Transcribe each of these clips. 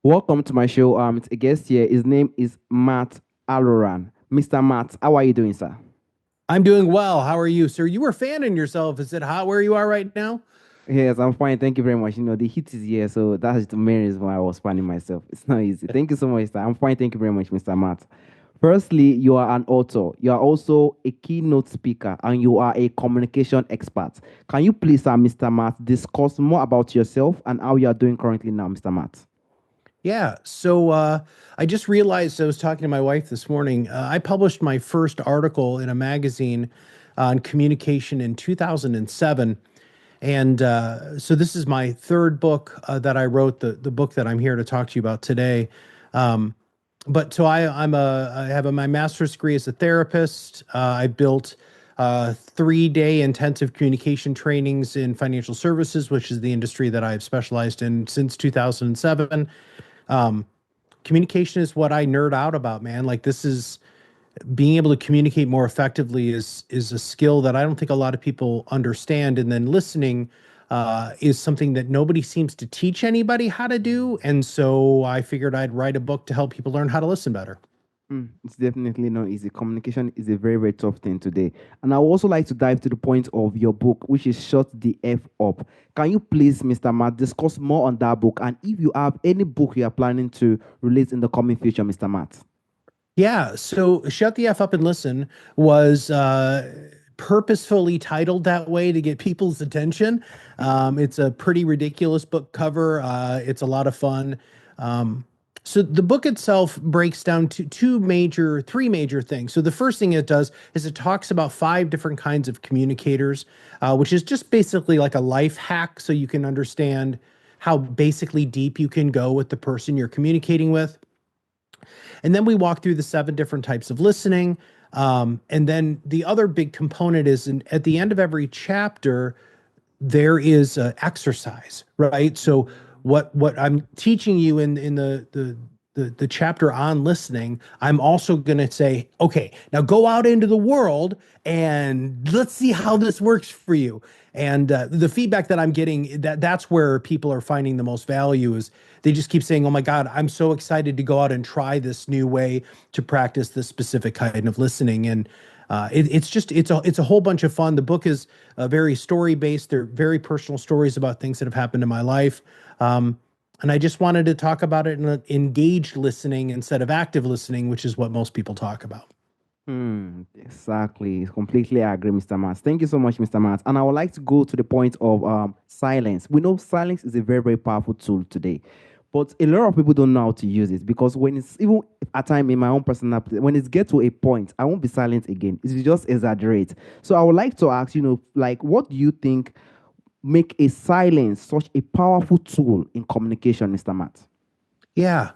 Welcome to my show. It's a guest here. His name is Matt Aloran. Mr. Matt, how are you doing, sir? I'm doing well. How are you, sir? You were fanning yourself. Is it hot where you are right now? Yes, I'm fine. Thank you very much. The heat is here, so that's the main reason why I was fanning myself. It's not easy. Thank you so much, sir. I'm fine. Thank you very much, Mr. Matt. Firstly, you are an author. You are also a keynote speaker, and you are a communication expert. Can you please, Mr. Matt, discuss more about yourself and how you are doing currently now, Mr. Matt? Yeah. I just realized I was talking to my wife this morning. I published my first article in a magazine on communication in 2007. And so this is my third book that I wrote, the book that I'm here to talk to you about today. Um, I have my master's degree as a therapist. I built 3-day intensive communication trainings in financial services, which is the industry that I've specialized in since 2007. Um, Communication is what I nerd out about, man. Like this is being able to communicate more effectively is a skill that I don't think a lot of people understand. And then listening is something that nobody seems to teach anybody how to do. And so I figured I'd write a book to help people learn how to listen better. It's definitely not easy. Communication is a very, very tough thing today. And I would also like to dive to the point of your book, which is Shut the F Up. Can you please, Mr. Matt, discuss more on that book? And if you have any book you are planning to release in the coming future, Mr. Matt? Yeah. So Shut the F Up and Listen was purposefully titled that way to get people's attention. It's a pretty ridiculous book cover. It's a lot of fun. So the book itself breaks down to three major things. So the first thing it does is it talks about 5 different kinds of communicators, which is just basically like a life hack so you can understand how basically deep you can go with the person you're communicating with. And then we walk through the 7 different types of listening. And then the other big component is at the end of every chapter, there is exercise, right? So what I'm teaching you in the chapter on listening, I'm also going to say, okay, now go out into the world and let's see how this works for you. And the feedback that I'm getting, that's where people are finding the most value is they just keep saying, "Oh my God, I'm so excited to go out and try this new way to practice this specific kind of listening." And it's a whole bunch of fun. The book is very story based. They're very personal stories about things that have happened in my life. And I just wanted to talk about it in engaged listening instead of active listening, which is what most people talk about. Exactly. Completely agree, Mr. Matt. Thank you so much, Mr. Matt. And I would like to go to the point of silence. We know silence is a very, very powerful tool today. But a lot of people don't know how to use it because when it's even at time in my own personal when it gets to a point, I won't be silent again. It will just exaggerate. So I would like to ask, like what do you think make a silence such a powerful tool in communication, Mr. Matt? Yeah.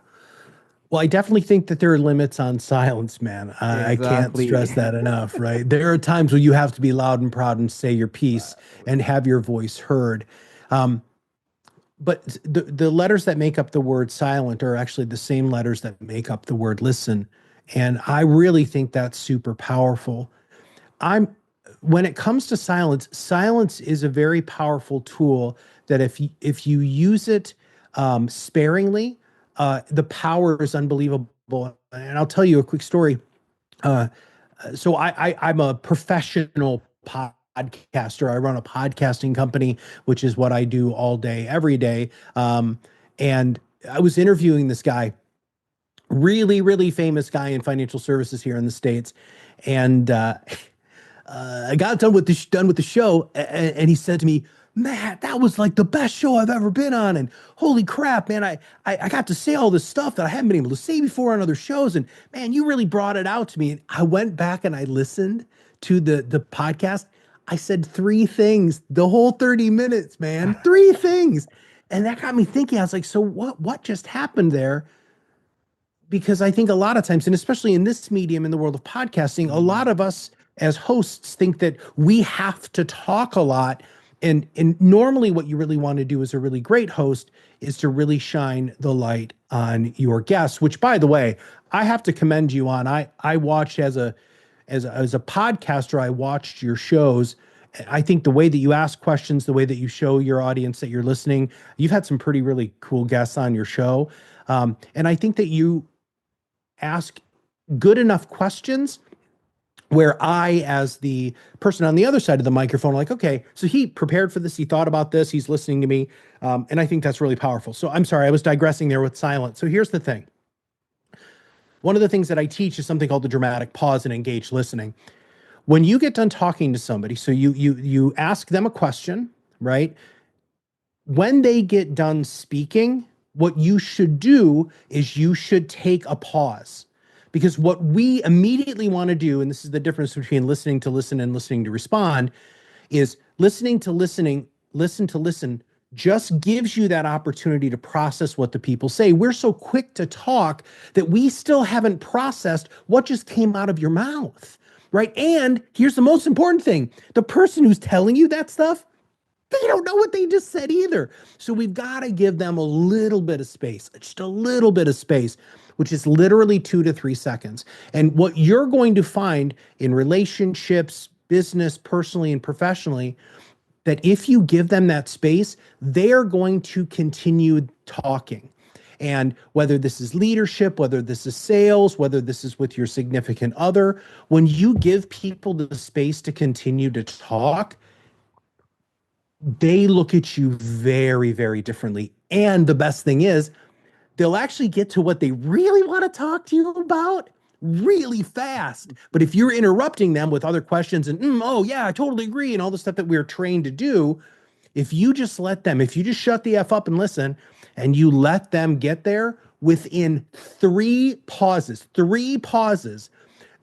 Well, I definitely think that there are limits on silence, man. I can't Exactly. stress that enough, right? There are times when you have to be loud and proud and say your piece and have your voice heard. Um, but the letters that make up the word silent are actually the same letters that make up the word listen. And I really think that's super powerful. I'm When it comes to silence, silence is a very powerful tool that if you use it sparingly, the power is unbelievable. And I'll tell you a quick story. Uh, I'm a professional podcaster. I run a podcasting company, which is what I do all day, every day. And I was interviewing this guy, really, really famous guy in financial services here in the States. And I got done with the show, and he said to me, "Matt, that was like the best show I've ever been on, and holy crap, man, I got to say all this stuff that I haven't been able to say before on other shows, and man, you really brought it out to me." And I went back and I listened to the podcast. I said 3 things the whole 30 minutes, man, 3 things, and that got me thinking. I was like, so what just happened there? Because I think a lot of times, and especially in this medium, in the world of podcasting, a lot of us as hosts think that we have to talk a lot. And normally what you really want to do as a really great host is to really shine the light on your guests, which by the way, I have to commend you on. I watched as a podcaster, I watched your shows, I think the way that you ask questions, the way that you show your audience that you're listening, you've had some pretty really cool guests on your show. And I think that you ask good enough questions where I, as the person on the other side of the microphone, like, okay, so he prepared for this, he thought about this, he's listening to me. And I think that's really powerful. So I'm sorry, I was digressing there with silence. So here's the thing. One of the things that I teach is something called the dramatic pause and engaged listening. When you get done talking to somebody, so you ask them a question, right? When they get done speaking, what you should do is you should take a pause. Because what we immediately want to do, and this is the difference between listening to listen and listening to respond, is listening to listening, listen to listen just gives you that opportunity to process what the people say. We're so quick to talk that we still haven't processed what just came out of your mouth, right? And here's the most important thing. The person who's telling you that stuff, they don't know what they just said either. So we've got to give them a little bit of space, just a little bit of space, which is literally 2 to 3 seconds. And what you're going to find in relationships, business, personally, and professionally, that if you give them that space, they're going to continue talking. And whether this is leadership, whether this is sales, whether this is with your significant other, when you give people the space to continue to talk, they look at you very, very differently. And the best thing is, they'll actually get to what they really want to talk to you about really fast. But if you're interrupting them with other questions and, oh, yeah, I totally agree, and all the stuff that we're trained to do, if you just let them, if you just shut the F up and listen, and you let them get there within three pauses,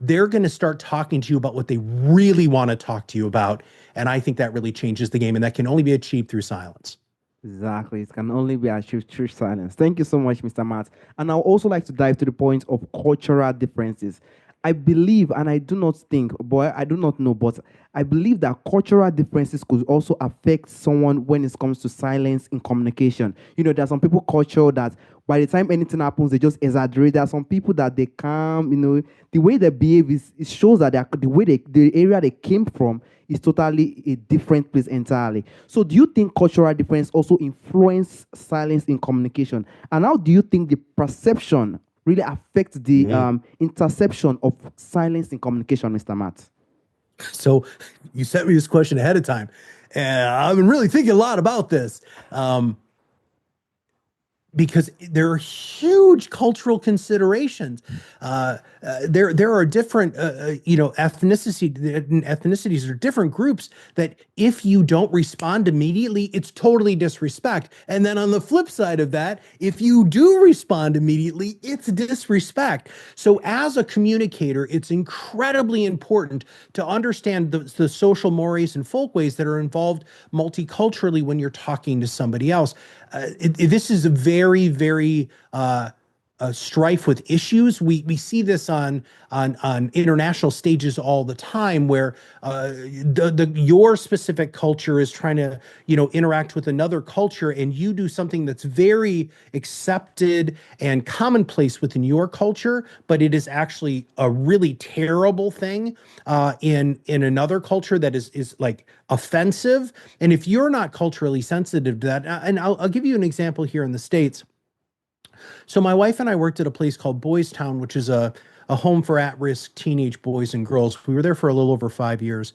they're going to start talking to you about what they really want to talk to you about. And I think that really changes the game. And that can only be achieved through silence. Exactly. It can only be achieved through silence. Thank you so much, Mr. Matt. And I'll also like to dive to the point of cultural differences. I believe, and I do not think, but I do not know, but I believe that cultural differences could also affect someone when it comes to silence in communication. You know, there are some people culture that by the time anything happens, they just exaggerate. There are some people that they calm, you know, the way they behave is it shows that the way the area they came from is totally a different place entirely. So do you think cultural difference also influence silence in communication? And how do you think the perception really affects the interception of silence in communication, Mr. Matt? So you sent me this question ahead of time, and I've been really thinking a lot about this. Because there are huge cultural considerations. There are different, ethnicities or different groups that if you don't respond immediately, it's totally disrespect. And then on the flip side of that, if you do respond immediately, it's disrespect. So as a communicator, it's incredibly important to understand the social mores and folkways that are involved multiculturally when you're talking to somebody else. This is a very, very strife with issues. We see this on international stages all the time, where your specific culture is trying to interact with another culture, and you do something that's very accepted and commonplace within your culture, but it is actually a really terrible thing in another culture that is like offensive. And if you're not culturally sensitive to that, and I'll give you an example here in the States. So my wife and I worked at a place called Boys Town, which is a home for at-risk teenage boys and girls. We were there for a little over 5 years.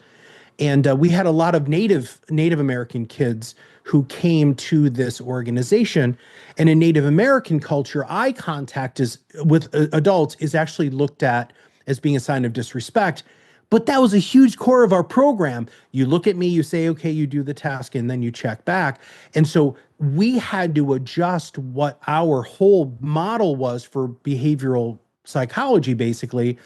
And we had a lot of Native American kids who came to this organization. And in Native American culture, eye contact with adults is actually looked at as being a sign of disrespect. But that was a huge core of our program. You look at me, you say, okay, you do the task, and then you check back. And so we had to adjust what our whole model was for behavioral psychology, basically,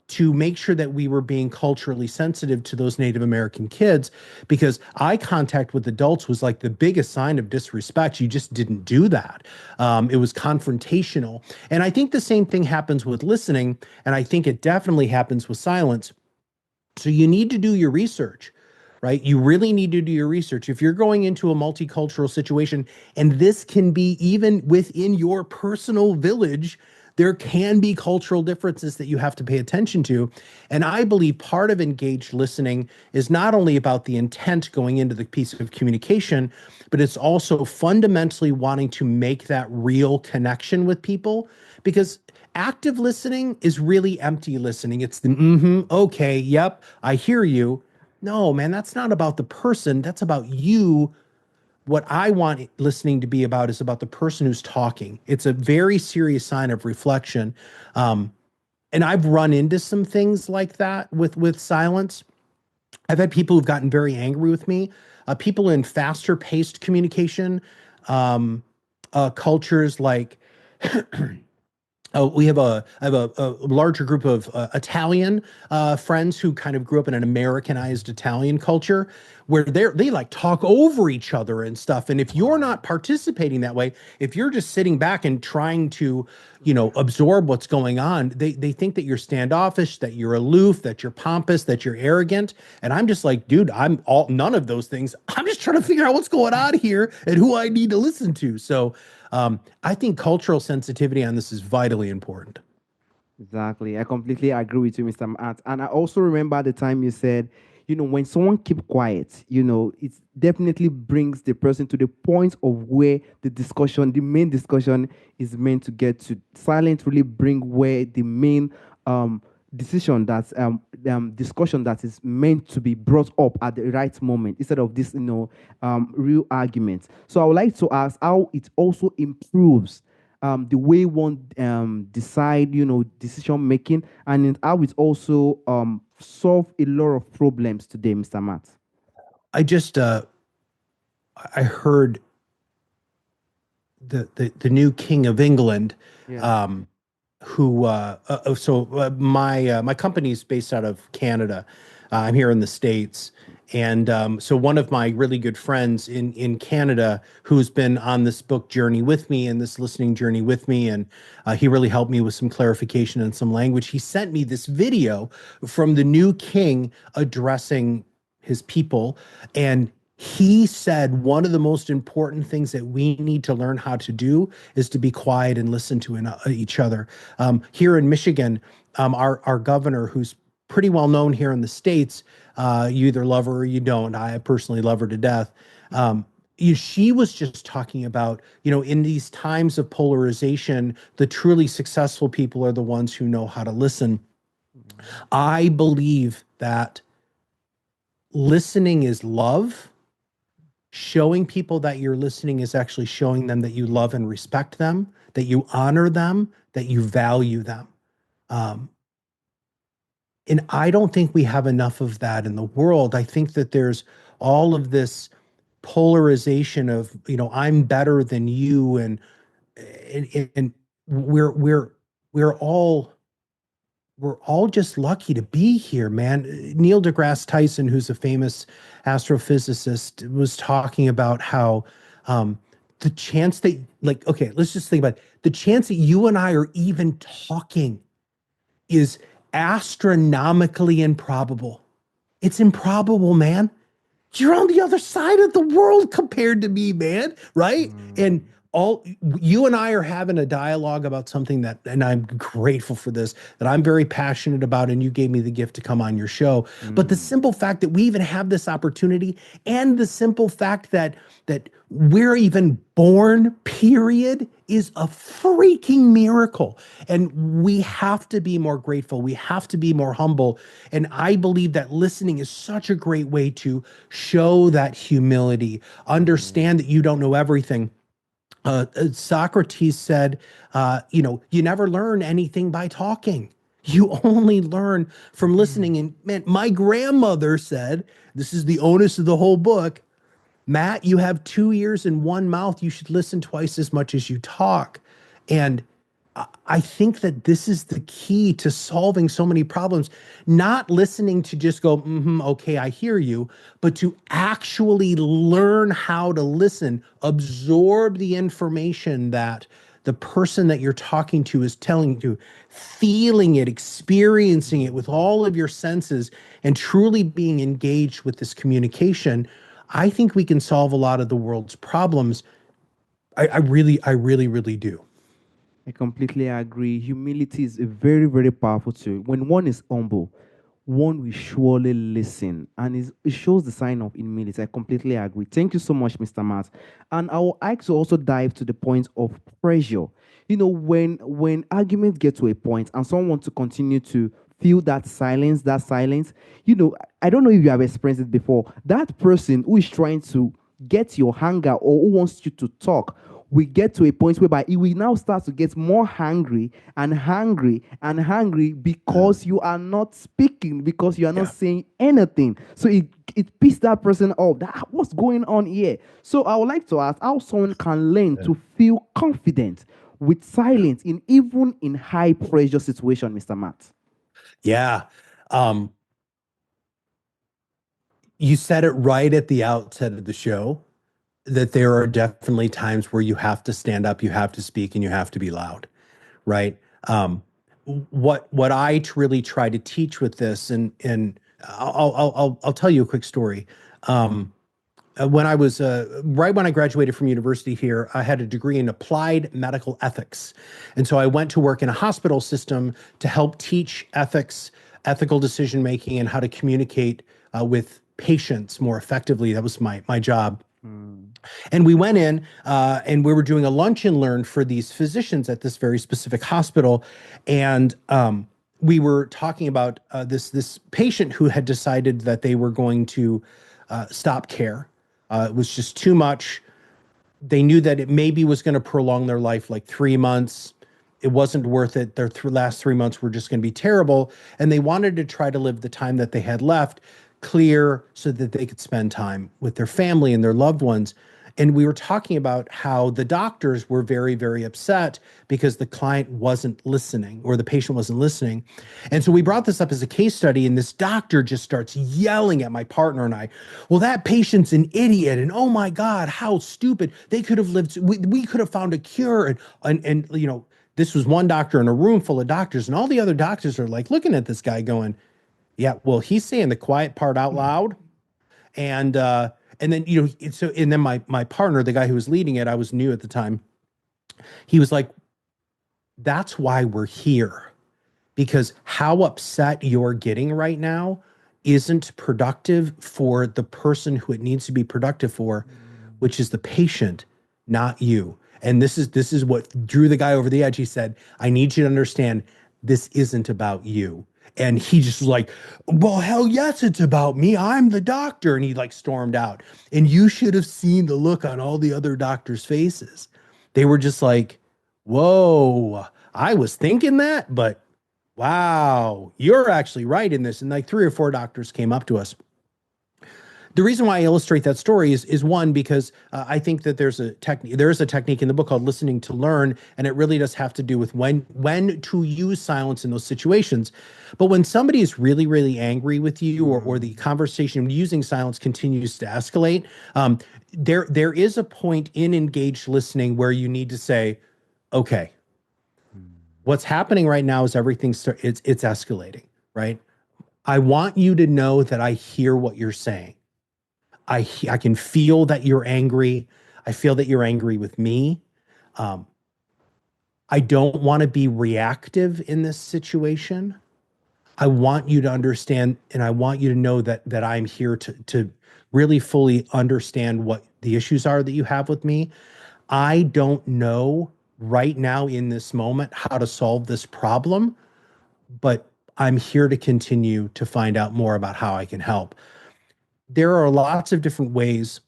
to make sure that we were being culturally sensitive to those Native American kids, because eye contact with adults was like the biggest sign of disrespect. You just didn't do that. It was confrontational. And I think the same thing happens with listening, and I think it definitely happens with silence. So you need to do your research, right? You really need to do your research. If you're going into a multicultural situation, and this can be even within your personal village, there can be cultural differences that you have to pay attention to. And I believe part of engaged listening is not only about the intent going into the piece of communication, but it's also fundamentally wanting to make that real connection with people, because active listening is really empty listening. It's the okay, yep, I hear you. No, man, that's not about the person. That's about you. What I want listening to be about is about the person who's talking. It's a very serious sign of reflection. Um, and I've run into some things like that with silence. I've had people who've gotten very angry with me. People in faster paced communication, cultures like I have a larger group of Italian friends who kind of grew up in an Americanized Italian culture where they like talk over each other and stuff. And if you're not participating that way, if you're just sitting back and trying to, absorb what's going on, they think that you're standoffish, that you're aloof, that you're pompous, that you're arrogant. And I'm just like, dude, I'm all none of those things. I'm just trying to figure out what's going on here and who I need to listen to. So I think cultural sensitivity on this is vitally important. Exactly. I completely agree with you, Mr. Matt. And I also remember the time you said, when someone keep quiet, it definitely brings the person to the point of where the main discussion is meant to get to. Silence really bring where the main decision that's discussion that is meant to be brought up at the right moment instead of this, real argument. So I would like to ask how it also improves the way one decide, decision making, and how it also solve a lot of problems today, Mr. Matt. I just I heard the new King of England, Yeah. um, who my company's based out of Canada. I'm here in the States, and so one of my really good friends in Canada, who's been on this book journey with me and this listening journey with me, and he really helped me with some clarification and some language. He sent me this video from the new king addressing his people, and he said one of the most important things that we need to learn how to do is to be quiet and listen to each other. Here in Michigan, our governor, who's pretty well known here in the States, you either love her or you don't. I personally love her to death. She was just talking about, in these times of polarization, the truly successful people are the ones who know how to listen. I believe that listening is love. Showing people that you're listening is actually showing them that you love and respect them, that you honor them, that you value them. Um, and I don't think we have enough of that in the world. I think that there's all of this polarization of, I'm better than you, and we're we're all we're all just lucky to be here, man. Neil deGrasse Tyson, who's a famous astrophysicist, was talking about how the chance that, like, okay, let's just think about it. The chance that you and I are even talking is astronomically improbable. It's improbable, man. You're on the other side of the world compared to me, man, right? Mm, And all you and I are having a dialogue about something that, and I'm grateful for this, that I'm very passionate about, and you gave me the gift to come on your show. But the mm, simple fact that we even have this opportunity, and the simple fact that we're even born, period, is a freaking miracle. And we have to be more grateful. We have to be more humble. And I believe that listening is such a great way to show that humility, mm, understand that you don't know everything. Socrates said, you never learn anything by talking. You only learn from mm, listening. And man, my grandmother said, this is the onus of the whole book. Matt, you have two ears and one mouth. You should listen twice as much as you talk. And I think that this is the key to solving so many problems. Not listening to just go, okay, I hear you, but to actually learn how to listen, absorb the information that the person that you're talking to is telling you, feeling it, experiencing it with mm. all of your senses, and truly being engaged with this communication. I think we can solve a lot of the world's problems. I really, really do. I completely agree. Humility is a very, very powerful tool. When one is humble, one will surely listen, and it shows the sign of humility. I completely agree. Thank you so much, Mr. Matt. And I would like to also dive to the point of pressure. When arguments get to a point and someone wants to continue to feel that silence, I don't know if you have experienced it before. That person who is trying to get your anger or who wants you to talk, we get to a point whereby he will now start to get more hungry and hungry and hungry because you are not speaking, because you are not Yeah. saying anything. So it pisses that person off. What's going on here? So I would like to ask how someone can learn Yeah. to feel confident with silence in even in high pressure situation, Mr. Matt. Yeah. Um, you said it right at the outset of the show that there are definitely times where you have to stand up, you have to speak, and you have to be loud, right? Um, what I really try to teach with this, and I'll tell you a quick story. Um, when I was right when I graduated from university here, I had a degree in applied medical ethics, and so I went to work in a hospital system to help teach ethics, ethical decision making, and how to communicate with patients more effectively. That was my job. Mm. And we went in and we were doing a lunch and learn for these physicians at this very specific hospital. And we were talking about this patient who had decided that they were going to stop care. It was just too much. They knew that it maybe was going to prolong their life like 3 months. It wasn't worth it. Their last 3 months were just going to be terrible. And they wanted to try to live the time that they had left clear so that they could spend time with their family and their loved ones. And we were talking about how the doctors were very, very upset because the client wasn't listening or the patient wasn't listening. And so we brought this up as a case study, and this doctor just starts yelling at my partner and I, well, that patient's an idiot. And oh my God, how stupid. They could have lived, we could have found a cure. This was one doctor in a room full of doctors, and all the other doctors are like looking at this guy going, yeah, well, he's saying the quiet part out loud. And then and then my partner, the guy who was leading it, I was new at the time. He was like, "That's why we're here, because how upset you're getting right now isn't productive for the person who it needs to be productive for, which is the patient, not you." And this is what drew the guy over the edge. He said, "I need you to understand this isn't about you." And he just was like, "Well, hell yes, it's about me. I'm the doctor." And he like stormed out. And you should have seen the look on all the other doctors' faces. They were just like, "Whoa, I was thinking that, but wow, you're actually right in this." And like three or four doctors came up to us. The reason why I illustrate that story is one, because I think that there is a technique in the book called listening to learn, and it really does have to do with when to use silence in those situations. But when somebody is really, really angry with you, or the conversation using silence continues to escalate, there is a point in engaged listening where you need to say, okay, what's happening right now is it's escalating, right? I want you to know that I hear what you're saying. I can feel that you're angry. I feel that you're angry with me. Um, I don't want to be reactive in this situation. I want you to understand, and I want you to know that I'm here to really fully understand what the issues are that you have with me. I don't know right now in this moment how to solve this problem, but I'm here to continue to find out more about how I can help. There are lots of different ways,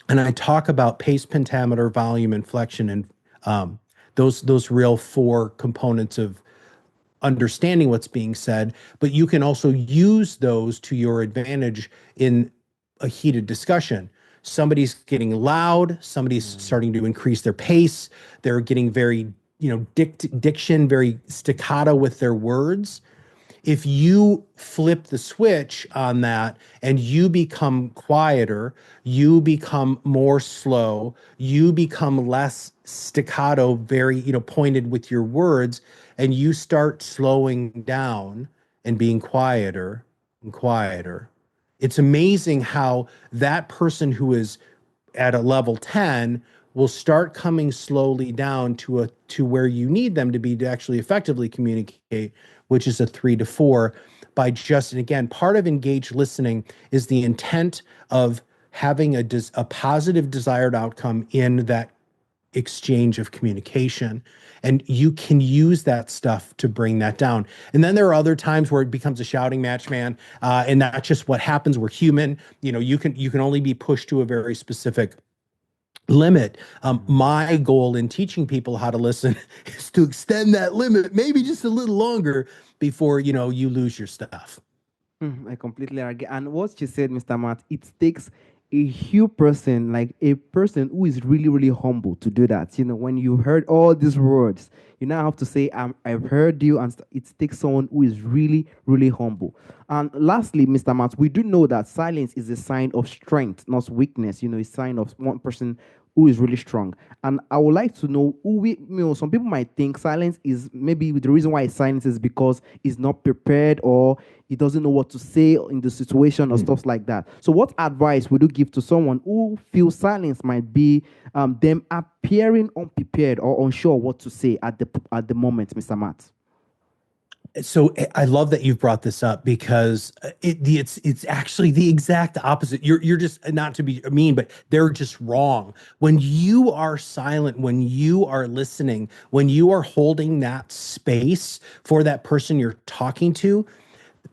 and I talk about pace, pentameter, volume, inflection, and um, those real four components of understanding what's being said. But you can also use those to your advantage in a heated discussion. Somebody's getting loud, somebody's starting to increase their pace, they're getting very, diction, very staccato with their words. If you flip the switch on that and you become quieter, you become more slow, you become less staccato, very, pointed with your words, and you start slowing down and being quieter and quieter. It's amazing how that person who is at a level 10 will start coming slowly down to where you need them to be to actually effectively communicate, which is a 3 to 4 by just, and again, part of engaged listening is the intent of having a positive desired outcome in that exchange of communication. And you can use that stuff to bring that down. And then there are other times where it becomes a shouting match, man. And that's just what happens. We're human. You can only be pushed to a very specific limit. My goal in teaching people how to listen is to extend that limit, maybe just a little longer before you lose your stuff. I completely agree. And what you said, Mr. Matt, it takes a huge person, like a person who is really, really humble to do that. When you heard all these words, you now have to say, I've heard you. And it takes someone who is really, really humble. And lastly, Mr. Matt, we do know that silence is a sign of strength, not weakness. A sign of one person who is really strong. And I would like to know some people might think silence is maybe the reason why silence is because he's not prepared or he doesn't know what to say in the situation or stuff like that. So, what advice would you give to someone who feels silence might be them appearing unprepared or unsure what to say at the moment, Mr. Matt? So I love that you've brought this up because it's actually the exact opposite. You're just, not to be mean, but they're just wrong. When you are silent, when you are listening, when you are holding that space for that person you're talking to,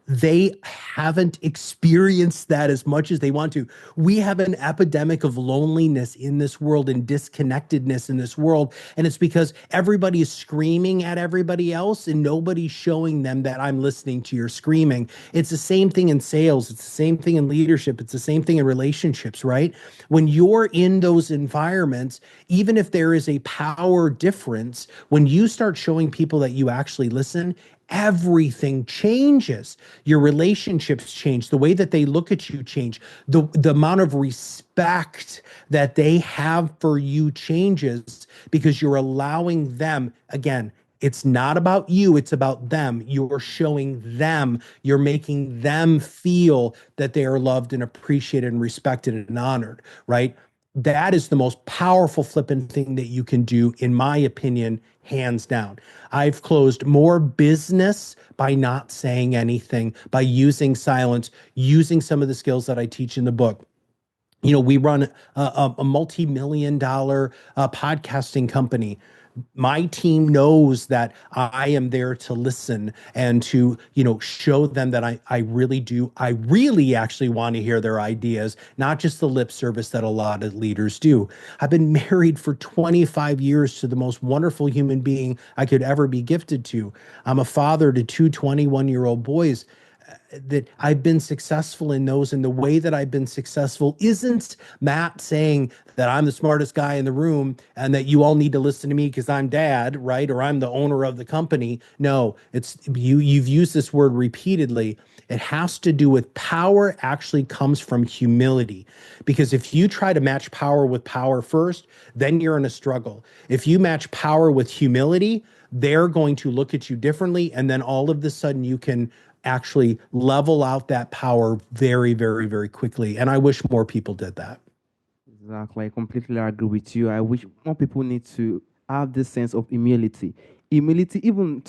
they haven't experienced that as much as they want to. We have an epidemic of loneliness in this world and disconnectedness in this world. And it's because everybody is screaming at everybody else and nobody's showing them that I'm listening to your screaming. It's the same thing in sales. It's the same thing in leadership. It's the same thing in relationships, right? When you're in those environments, even if there is a power difference, when you start showing people that you actually listen, everything changes. Your relationships change. The way that they look at you change. The amount of respect that they have for you changes because you're allowing them, again, it's not about you, it's about them. You're showing them, you're making them feel that they are loved and appreciated and respected and honored, right? That is the most powerful flipping thing that you can do, in my opinion, hands down. I've closed more business by not saying anything, by using silence, using some of the skills that I teach in the book. We run a multi-million dollar podcasting company. My team knows that I am there to listen and to, show them that I really do. I really actually want to hear their ideas, not just the lip service that a lot of leaders do. I've been married for 25 years to the most wonderful human being I could ever be gifted to. I'm a father to two 21-year-old boys that I've been successful in those. And the way that I've been successful isn't Matt saying that I'm the smartest guy in the room and that you all need to listen to me because I'm dad, right? Or I'm the owner of the company. No, it's you've used this word repeatedly. It has to do with power actually comes from humility. Because if you try to match power with power first, then you're in a struggle. If you match power with humility, they're going to look at you differently. And then all of a sudden you can actually level out that power very, very, very quickly. And I wish more people did that. Exactly. I completely agree with you. I wish more people need to have this sense of humility. Humility, even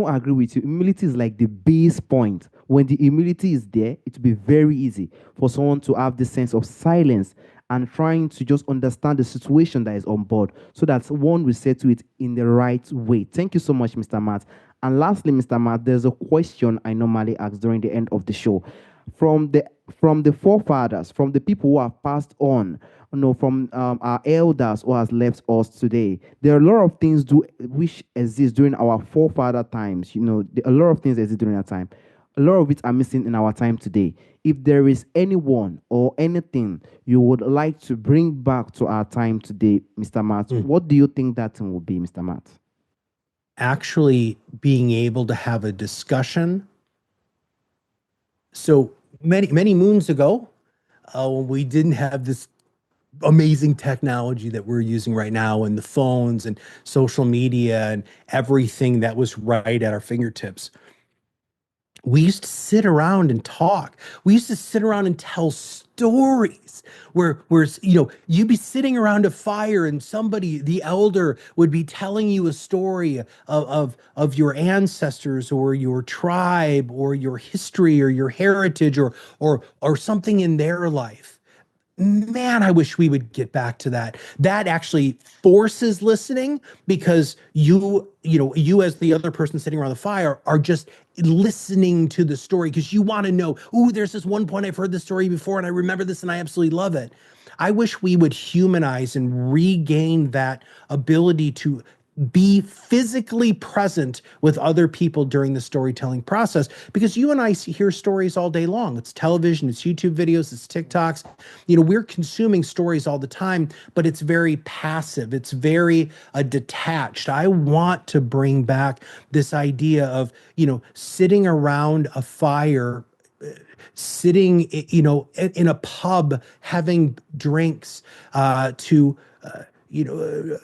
agree with you, humility is like the base point. When the humility is there, it will be very easy for someone to have this sense of silence and trying to just understand the situation that is on board so that one will say to it in the right way. Thank you so much, Mr. Matt. And lastly, Mr. Matt, there's a question I normally ask during the end of the show. From the forefathers, from the people who have passed on, from our elders who has left us today, there are a lot of things do which exist during our forefather times. A lot of things exist during that time. A lot of it are missing in our time today. If there is anyone or anything you would like to bring back to our time today, Mr. Matt, what do you think that thing will be, Mr. Matt? Actually being able to have a discussion. So many moons ago, when we didn't have this amazing technology that we're using right now, and the phones and social media and everything that was right at our fingertips, We used to sit around and talk. We used to sit around and tell stories where you'd be sitting around a fire and somebody, the elder, would be telling you a story of your ancestors or your tribe or your history or your heritage or something in their life. Man, I wish we would get back to that. That actually forces listening because you as the other person sitting around the fire are just listening to the story because you want to know, ooh, there's this one point I've heard this story before and I remember this and I absolutely love it. I wish we would humanize and regain that ability to be physically present with other people during the storytelling process because you and I hear stories all day long. It's television, it's YouTube videos, it's TikToks. We're consuming stories all the time, but it's very passive. It's very detached. I want to bring back this idea of, sitting around a fire, sitting, in a pub, having drinks, to, you know,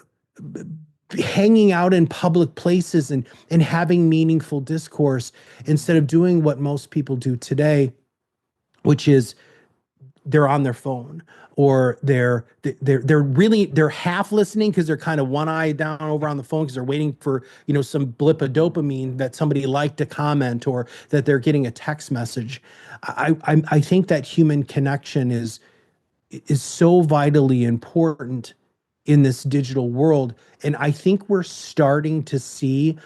hanging out in public places and having meaningful discourse instead of doing what most people do today, which is they're on their phone or they're half listening because they're kind of one eye down over on the phone because they're waiting for some blip of dopamine that somebody liked a comment or that they're getting a text message. I think that human connection is so vitally important in this digital world. And I think we're starting to see,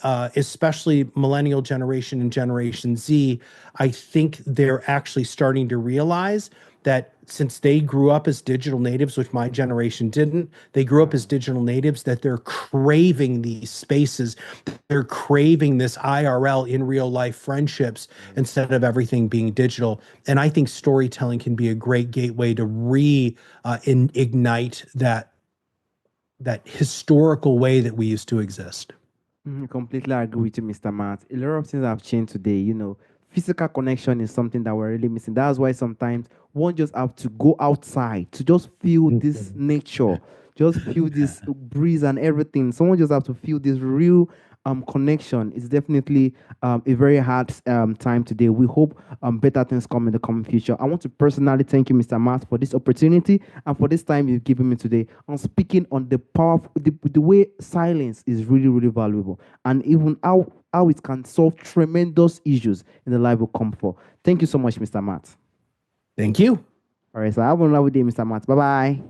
especially millennial generation and Generation Z, I think they're actually starting to realize that since they grew up as digital natives, which my generation didn't, they grew up as digital natives, that they're craving these spaces. They're craving this IRL in real life friendships instead of everything being digital. And I think storytelling can be a great gateway to ignite that historical way that we used to exist. Completely agree with you, Mr. Matt. A lot of things have changed today. Physical connection is something that we're really missing. That's why sometimes one just have to go outside to just feel this nature, just feel this breeze and everything. Someone just have to feel this real connection. It's definitely a very hard time today. We hope better things come in the coming future. I want to personally thank you, Mr. Matt, for this opportunity and for this time you've given me today on speaking on the power, the way silence is really, really valuable, and even how it can solve tremendous issues in the life of comfort. Thank you so much, Mr. Matt. Thank you. All right, so have a lovely day, Mr. Matt. Bye bye.